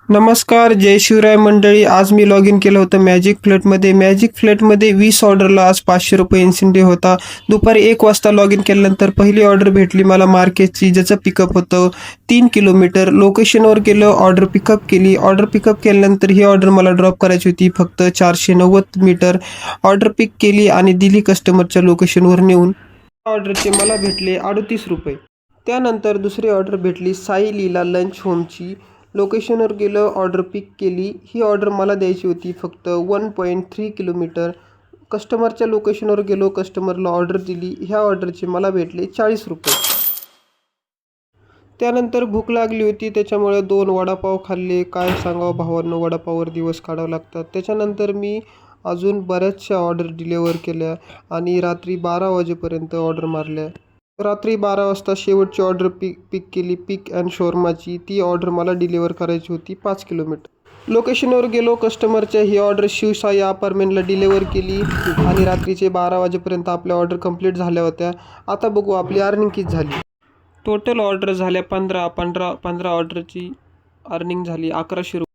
नमस्कार, जय शिवराय मंडळी. आज मी लॉग इन केलं होतं मॅजिक फ्लॅटमध्ये. मॅजिक फ्लॅटमध्ये 20 ऑर्डरला आज 500 रुपये इन्सेंटिव्ह होता. दुपारी 1 वाजता लॉग इन केल्यानंतर पहिली ऑर्डर भेटली मला मार्केटची, ज्याचं पिकअप होतं 3 किलोमीटर. लोकेशनवर गेलं, ऑर्डर पिकअप केली. ऑर्डर पिकअप केल्यानंतर ही ऑर्डर मला ड्रॉप करायची होती फक्त 490 मीटर. ऑर्डर पिक केली आणि दिली कस्टमरच्या लोकेशनवर नेऊन. ऑर्डरचे मला भेटले 38 रुपये. त्यानंतर दुसरी ऑर्डर भेटली साई लीला लंच होमची. लोकेशनवर गेलं, ऑर्डर पिक केली. ही ऑर्डर मला द्यायची होती फक्त 1.3 किलोमीटर. कस्टमरच्या लोकेशनवर गेलो, कस्टमरला ऑर्डर दिली. ह्या ऑर्डरचे मला भेटले 40 रुपये. त्यानंतर भूक लागली होती, त्याच्यामुळे 2 वडापाव खाल्ले. काय सांगावं भावांनो, वडापाववर दिवस काढावं लागतात. त्याच्यानंतर मी अजून बऱ्याचशा ऑर्डर डिलिव्हर केल्या आणि रात्री 12 वाजेपर्यंत ऑर्डर मारल्या. रात्री 12 वाजता शेवटची ऑर्डर पिक केली, पिक अँड शॉर्माची. ती ऑर्डर मला डिलिव्हर करायची होती 5 किलोमीटर. लोकेशनवर गेलो, कस्टमरच्या ही ऑर्डर शिवसाई अपार्टमेंटला डिलिव्हर केली आणि रात्रीचे 12 वाजेपर्यंत आपल्या ऑर्डर कंप्लीट झाल्या होत्या. आता बघू आपली अर्निंग किती झाली. टोटल ऑर्डर झाल्या 15 ऑर्डरची अर्निंग झाली 1100 रुपये.